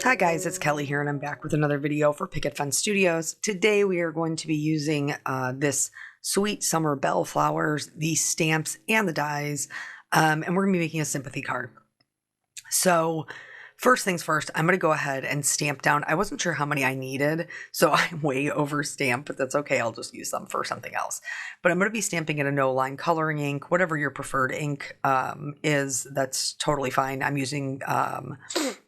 Hi guys, it's Kelly here and I'm back with another video for Picket Fence Studios. Today we are going to be using this sweet summer bellflowers, these stamps and the dies, and we're going to be making a sympathy card. So first things first, I'm going to go ahead and stamp down. I wasn't sure how many I needed, so I'm way over stamped, but that's okay. I'll just use them for something else. But I'm going to be stamping in a no-line coloring ink, whatever your preferred ink is, that's totally fine. I'm using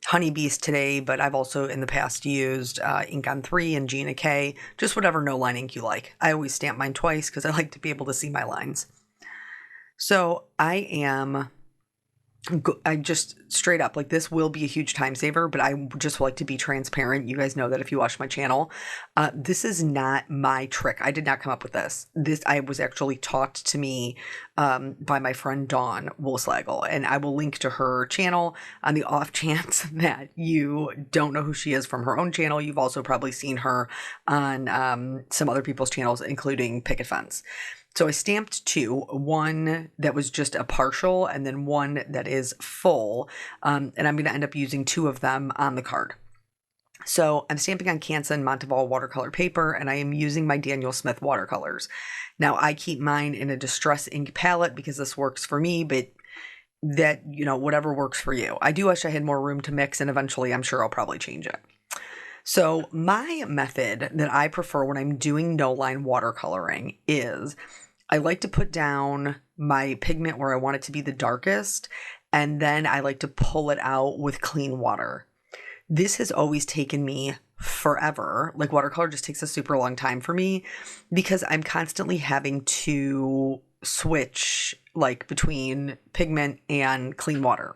Honey Beast today, but I've also in the past used Ink on 3 and Gina K, just whatever no-line ink you like. I always stamp mine twice because I like to be able to see my lines. So I just straight up, like, this will be a huge time saver, but I just like to be transparent. You guys know that if you watch my channel. This is not my trick. I did not come up with this. I was actually taught to me by my friend Dawn Woolslagle, and I will link to her channel on the off chance that you don't know who she is from her own channel. You've also probably seen her on some other people's channels, including Picket Fence. So I stamped two, one that was just a partial and then one that is full, and I'm going to end up using two of them on the card. So I'm stamping on Canson Monteval watercolor paper, and I am using my Daniel Smith watercolors. Now I keep mine in a distress ink palette because this works for me, but that, you know, whatever works for you. I do wish I had more room to mix, and eventually I'm sure I'll probably change it. So my method that I prefer when I'm doing no-line watercoloring is I like to put down my pigment where I want it to be the darkest, and then I like to pull it out with clean water. This has always taken me forever. Like, watercolor just takes a super long time for me because I'm constantly having to switch like between pigment and clean water.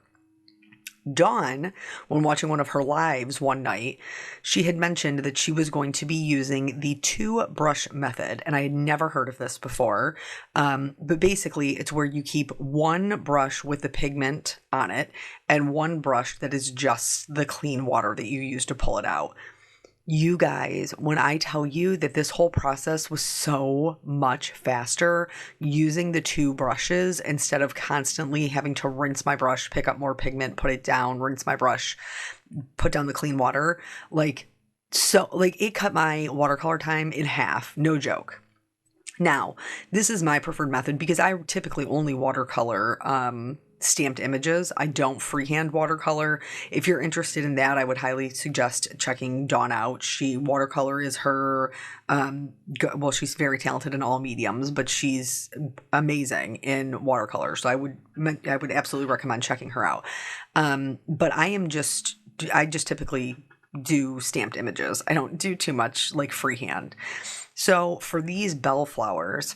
Dawn, when watching one of her lives one night, she had mentioned that she was going to be using the two brush method, and I had never heard of this before. But basically, it's where you keep one brush with the pigment on it and one brush that is just the clean water that you use to pull it out. You guys, when I tell you that this whole process was so much faster using the two brushes instead of constantly having to rinse my brush, pick up more pigment, put it down, rinse my brush, put down the clean water, it cut my watercolor time in half, no joke. Now, this is my preferred method because I typically only watercolor stamped images. I don't freehand watercolor. If you're interested in that, I would highly suggest checking Dawn out. Watercolor is her, she's very talented in all mediums, but she's amazing in watercolor. So I would absolutely recommend checking her out. But I just typically do stamped images. I don't do too much like freehand. So for these bellflowers,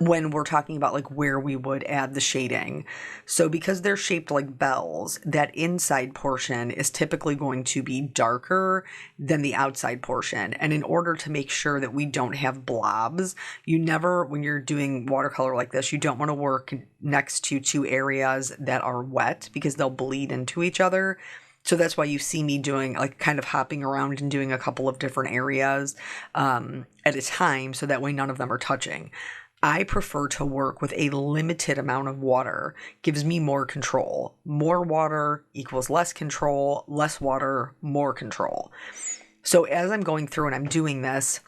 when we're talking about like where we would add the shading, so because they're shaped like bells, that inside portion is typically going to be darker than the outside portion. And in order to make sure that we don't have blobs, when you're doing watercolor like this, you don't want to work next to two areas that are wet because they'll bleed into each other. So that's why you see me doing, like, kind of hopping around and doing a couple of different areas at a time, so that way none of them are touching. I prefer to work with a limited amount of water. Gives me more control. More water equals less control, less water, more control. So as I'm going through and I'm doing this,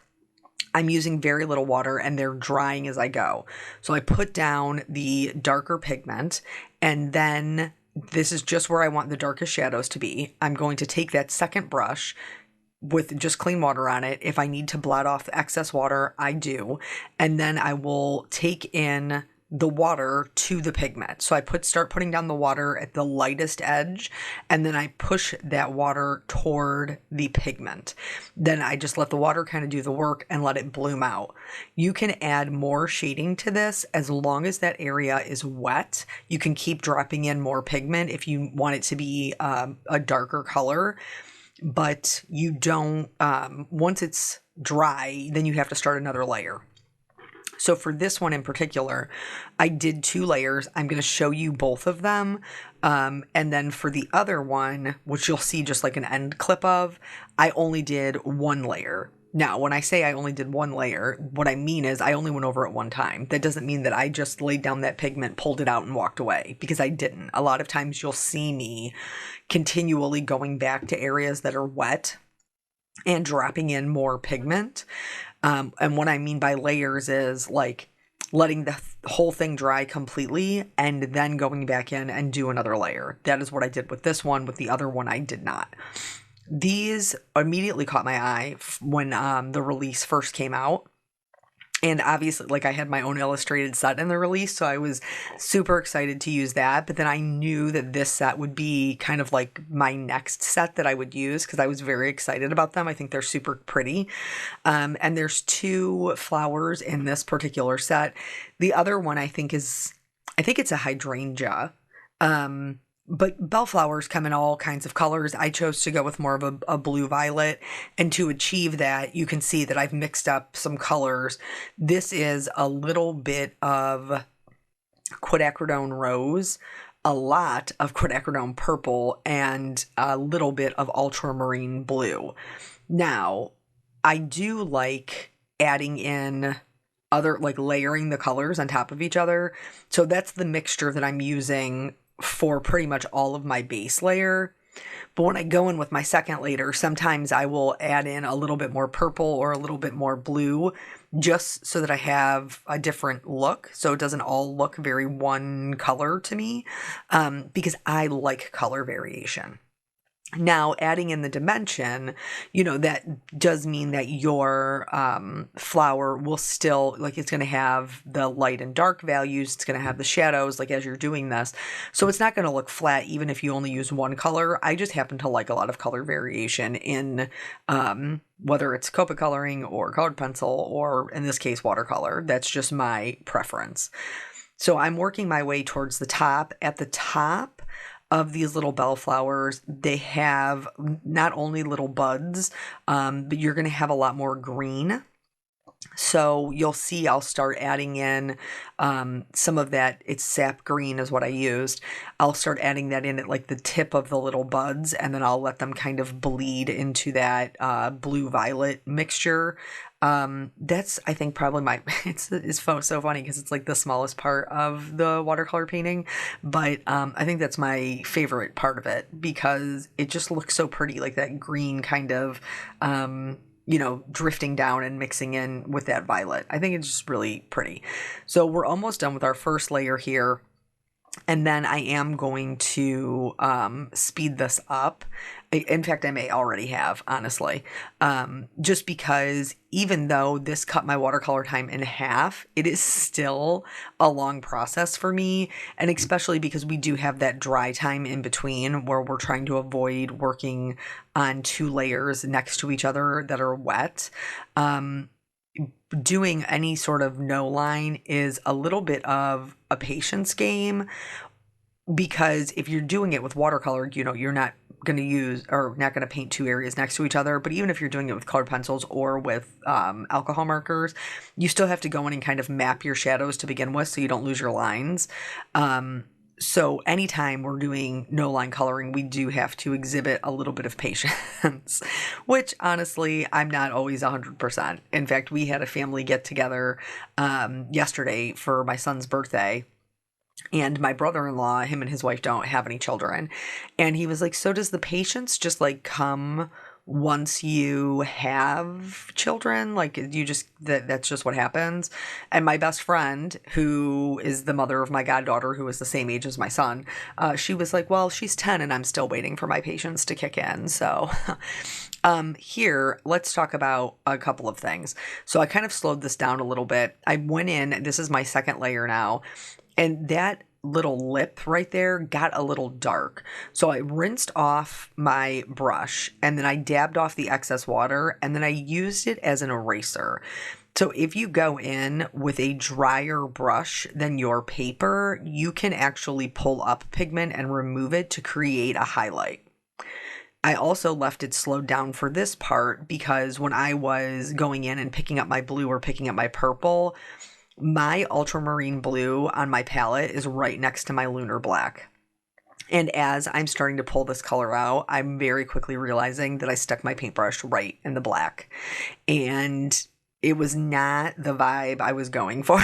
I'm using very little water and they're drying as I go. So I put down the darker pigment, and then this is just where I want the darkest shadows to be. I'm going to take that second brush with just clean water on it. If I need to blot off the excess water, I do. And then I will take in the water to the pigment. So I start putting down the water at the lightest edge, and then I push that water toward the pigment. Then I just let the water kind of do the work and let it bloom out. You can add more shading to this as long as that area is wet. You can keep dropping in more pigment if you want it to be a darker color, but you don't, once it's dry, then you have to start another layer. So for this one in particular, I did 2 layers. I'm going to show you both of them. And then for the other one, which you'll see just like an end clip of, I only did 1 layer. Now, when I say I only did one layer, what I mean is I only went over it one time. That doesn't mean that I just laid down that pigment, pulled it out, and walked away, because I didn't. A lot of times you'll see me continually going back to areas that are wet and dropping in more pigment. And what I mean by layers is like letting the whole thing dry completely and then going back in and do another layer. That is what I did with this one. With the other one, I did not. These immediately caught my eye when the release first came out. And obviously, like, I had my own illustrated set in the release, so I was super excited to use that. But then I knew that this set would be kind of like my next set that I would use, because I was very excited about them. I think they're super pretty. And there's 2 flowers in this particular set. The other one I think it's a hydrangea. But bellflowers come in all kinds of colors. I chose to go with more of a blue violet. And to achieve that, you can see that I've mixed up some colors. This is a little bit of quinacridone rose, a lot of quinacridone purple, and a little bit of ultramarine blue. Now, I do like adding in other, like layering the colors on top of each other. So that's the mixture that I'm using for pretty much all of my base layer. But when I go in with my second layer, sometimes I will add in a little bit more purple or a little bit more blue, just so that I have a different look, so it doesn't all look very one color to me, because I like color variation. Now, adding in the dimension, that does mean that your flower will still, like, it's going to have the light and dark values. It's going to have the shadows, like, as you're doing this. So it's not going to look flat, even if you only use one color. I just happen to like a lot of color variation in whether it's Copic coloring or colored pencil, or in this case, watercolor. That's just my preference. So I'm working my way towards the top. At the top of these little bellflowers, they have not only little buds, but you're going to have a lot more green. So you'll see I'll start adding in some of that. It's sap green is what I used. I'll start adding that in at like the tip of the little buds, and then I'll let them kind of bleed into that blue-violet mixture. That's, I think, probably it's so funny because it's like the smallest part of the watercolor painting, but I think that's my favorite part of it, because it just looks so pretty, like that green kind of drifting down and mixing in with that violet. I think it's just really pretty. So we're almost done with our first layer here. And then I am going to speed this up. In fact, I may already have, honestly, just because even though this cut my watercolor time in half, it is still a long process for me. And especially because we do have that dry time in between where we're trying to avoid working on 2 layers next to each other that are wet. Doing any sort of no line is a little bit of a patience game, because if you're doing it with watercolor, you're not going to use, or not going to paint 2 areas next to each other. But even if you're doing it with colored pencils or with alcohol markers, you still have to go in and kind of map your shadows to begin with, so you don't lose your lines. So anytime we're doing no line coloring, we do have to exhibit a little bit of patience, which honestly, I'm not always 100%. In fact, we had a family get together yesterday for my son's birthday. And my brother-in-law, him and his wife don't have any children. And he was like, so does the patience just like come once you have children? Like, you just, that's just what happens? And my best friend, who is the mother of my goddaughter, who is the same age as my son, she was like, well, she's 10 and I'm still waiting for my patience to kick in. So here, let's talk about a couple of things. So I kind of slowed this down a little bit. I went in, this is my second layer now, and that little lip right there got a little dark. So I rinsed off my brush, and then I dabbed off the excess water, and then I used it as an eraser. So if you go in with a drier brush than your paper, you can actually pull up pigment and remove it to create a highlight. I also left it slowed down for this part because when I was going in and picking up my blue or picking up my purple, my ultramarine blue on my palette is right next to my lunar black. And as I'm starting to pull this color out, I'm very quickly realizing that I stuck my paintbrush right in the black. And it was not the vibe I was going for.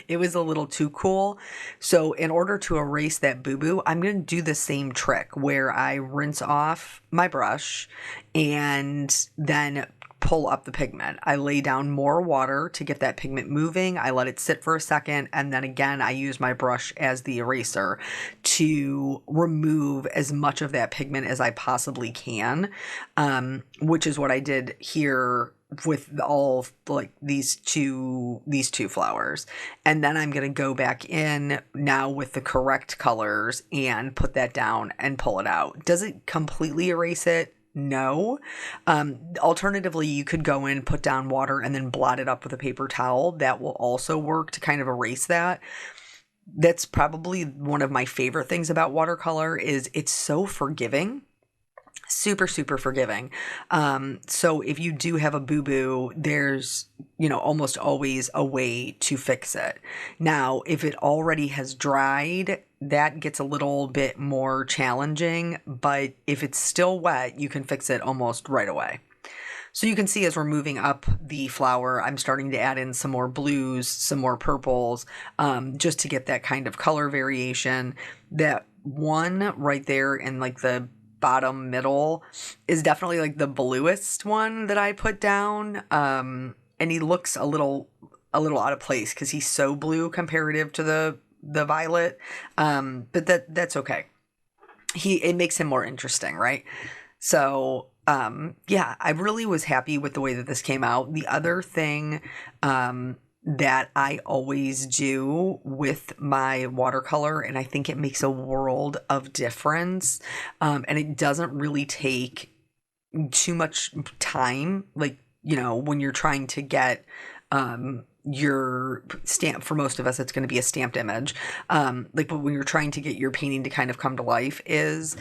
It was a little too cool. So in order to erase that boo-boo, I'm going to do the same trick where I rinse off my brush and then pull up the pigment. I lay down more water to get that pigment moving. I let it sit for a second, and then again I use my brush as the eraser to remove as much of that pigment as I possibly can, which is what I did here with all like these two flowers. And then I'm going to go back in now with the correct colors and put that down and pull it out. Does it completely erase it? No. Alternatively, you could go in, put down water, and then blot it up with a paper towel. That will also work to kind of erase that. That's probably one of my favorite things about watercolor is it's so forgiving. Super, super forgiving. So if you do have a boo-boo, there's, almost always a way to fix it. Now, if it already has dried, that gets a little bit more challenging, but if it's still wet, you can fix it almost right away. So you can see as we're moving up the flower, I'm starting to add in some more blues, some more purples, just to get that kind of color variation. That one right there in like the bottom middle is definitely like the bluest one that I put down. And he looks a little out of place because he's so blue comparative to the violet. But that's okay. It makes him more interesting, right? So yeah, I really was happy with the way that this came out. The other thing that I always do with my watercolor, and I think it makes a world of difference, and it doesn't really take too much time, like, when you're trying to get your stamp. For most of us, it's going to be a stamped image, but when you're trying to get your painting to kind of come to life, is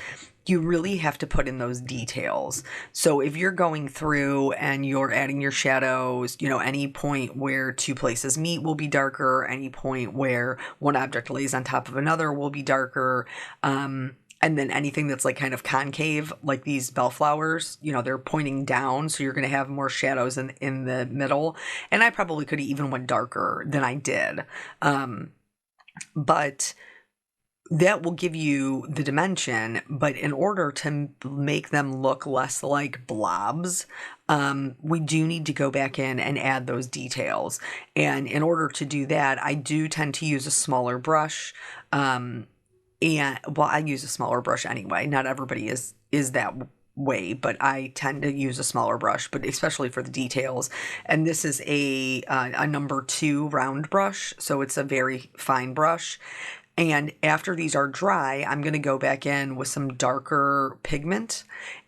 you really have to put in those details. So if you're going through and you're adding your shadows, any point where two places meet will be darker, any point where one object lays on top of another will be darker, and then anything that's like kind of concave, like these bellflowers, they're pointing down, so you're going to have more shadows in the middle. And I probably could have even went darker than I did. But that will give you the dimension, but in order to make them look less like blobs, we do need to go back in and add those details. And in order to do that, I do tend to use a smaller brush. I use a smaller brush anyway. Not everybody is that way, but I tend to use a smaller brush, but especially for the details. And this is a number 2 round brush, so it's a very fine brush. And after these are dry, I'm going to go back in with some darker pigment,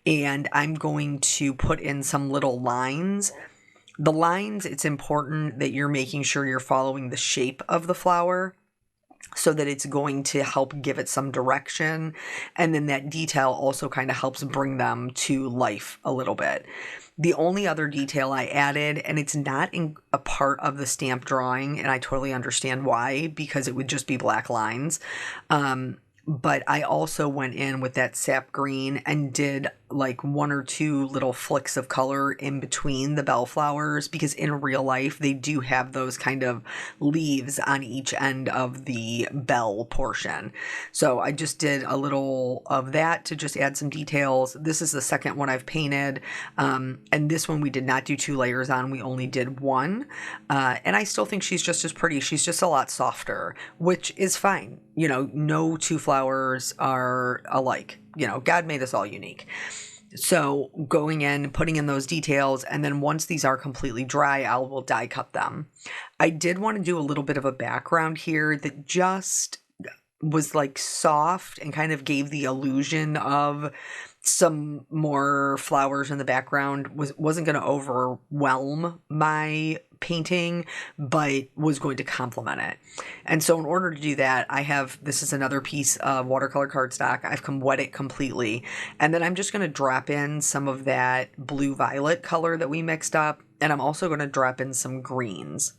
and I'm going to put in some little lines. The lines, it's important that you're making sure you're following the shape of the flower so that it's going to help give it some direction. And then that detail also kind of helps bring them to life a little bit. The only other detail I added, and it's not in a part of the stamp drawing, and I totally understand why, because it would just be black lines. But I also went in with that sap green and did like 1 or 2 little flicks of color in between the bellflowers, because in real life they do have those kind of leaves on each end of the bell portion. So I just did a little of that to just add some details. This is the second one I've painted, and this one we did not do 2 layers on, we only did 1, and I still think she's just as pretty. She's just a lot softer, which is fine. No 2 flowers are alike. God made us all unique. So going in, putting in those details, and then once these are completely dry, I will die cut them. I did want to do a little bit of a background here that just was like soft and kind of gave the illusion of some more flowers in the background. Wasn't going to overwhelm my painting, but was going to complement it. And so in order to do that, this is another piece of watercolor cardstock. I've wet it completely. And then I'm just going to drop in some of that blue violet color that we mixed up. And I'm also going to drop in some greens.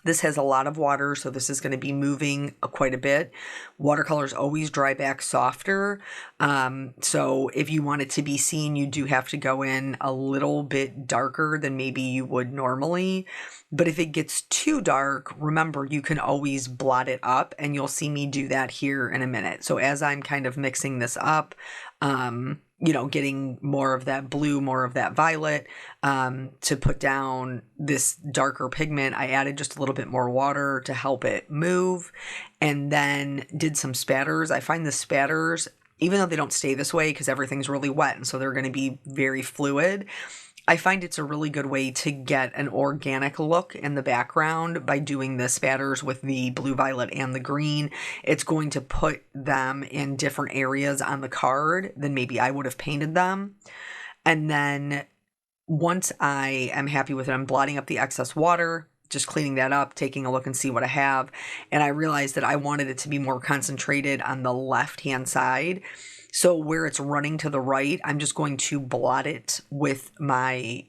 This has a lot of water, so this is going to be moving quite a bit. Watercolors always dry back softer. So if you want it to be seen, you do have to go in a little bit darker than maybe you would normally. But if it gets too dark, remember, you can always blot it up, and you'll see me do that here in a minute. So as I'm kind of mixing this up, getting more of that blue, more of that violet, to put down this darker pigment, I added just a little bit more water to help it move, and then did some spatters. I find the spatters, even though they don't stay this way because everything's really wet, and so they're going to be very fluid, I find it's a really good way to get an organic look in the background by doing the spatters with the blue, violet, and the green. It's going to put them in different areas on the card than maybe I would have painted them. And then once I am happy with it, I'm blotting up the excess water, just cleaning that up, taking a look and see what I have. And I realized that I wanted it to be more concentrated on the left-hand side. So where it's running to the right, I'm just going to blot it with my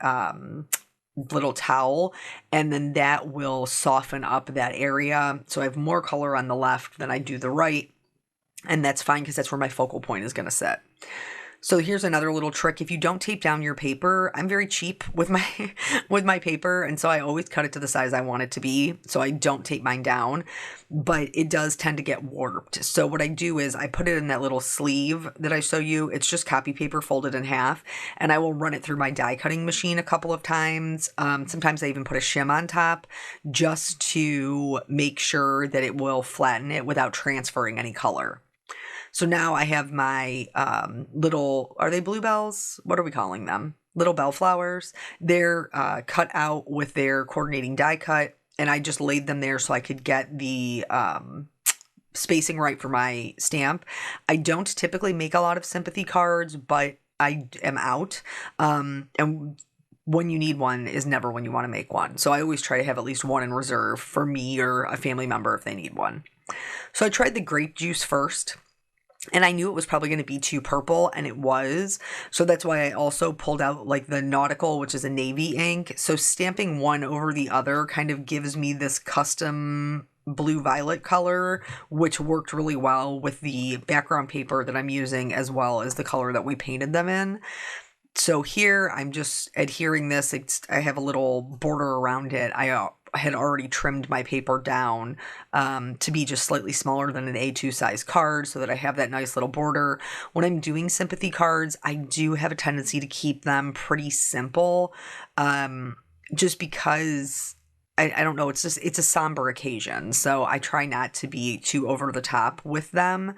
little towel, and then that will soften up that area. So I have more color on the left than I do the right, and that's fine because that's where my focal point is going to sit. So here's another little trick. If you don't tape down your paper, I'm very cheap with my paper, and so I always cut it to the size I want it to be, so I don't tape mine down, but it does tend to get warped. So what I do is I put it in that little sleeve that I show you. It's just copy paper folded in half, and I will run it through my die cutting machine a couple of times. Sometimes I even put a shim on top just to make sure that it will flatten it without transferring any color. So now I have my little, are they bluebells? What are we calling them? Little bellflowers. They're cut out with their coordinating die cut, and I just laid them there so I could get the spacing right for my stamp. I don't typically make a lot of sympathy cards, but I am out. And when you need one is never when you want to make one. So I always try to have at least one in reserve for me or a family member if they need one. So I tried the grape juice first. And I knew it was probably going to be too purple, and it was. So that's why I also pulled out like the Nautical, which is a navy ink. So stamping one over the other kind of gives me this custom blue-violet color, which worked really well with the background paper that I'm using, as well as the color that we painted them in. So here I'm just adhering this. I have a little border around it. I had already trimmed my paper down to be just slightly smaller than an A2 size card so that I have that nice little border. When I'm doing sympathy cards, I do have a tendency to keep them pretty simple, just because I don't know, it's a somber occasion, so I try not to be too over the top with them.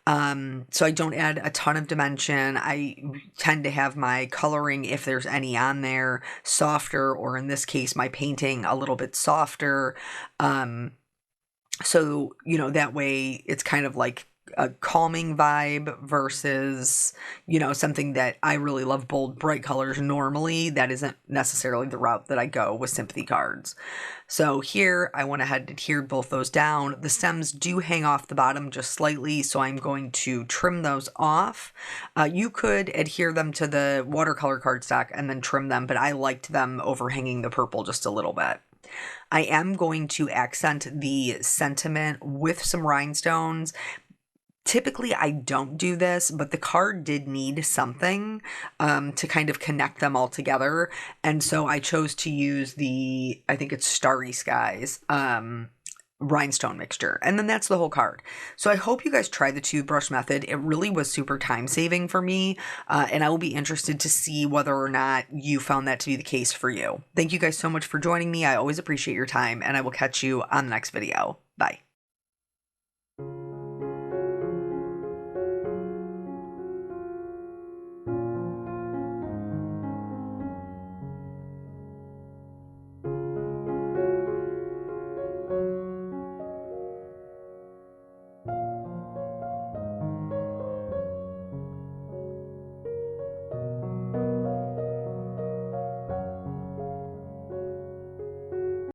So I don't add a ton of dimension. I tend to have my coloring, if there's any on there, softer, or in this case, my painting a little bit softer. So, that way it's kind of like a calming vibe versus, something that I really love, bold, bright colors. Normally, that isn't necessarily the route that I go with sympathy cards. So here, I went ahead and adhered both those down. The stems do hang off the bottom just slightly, so I'm going to trim those off. You could adhere them to the watercolor cardstock and then trim them, but I liked them overhanging the purple just a little bit. I am going to accent the sentiment with some rhinestones. Typically, I don't do this, but the card did need something to kind of connect them all together. And so I chose to use I think it's Starry Skies rhinestone mixture. And then that's the whole card. So I hope you guys try the toothbrush method. It really was super time saving for me. And I will be interested to see whether or not you found that to be the case for you. Thank you guys so much for joining me. I always appreciate your time, and I will catch you on the next video. Bye.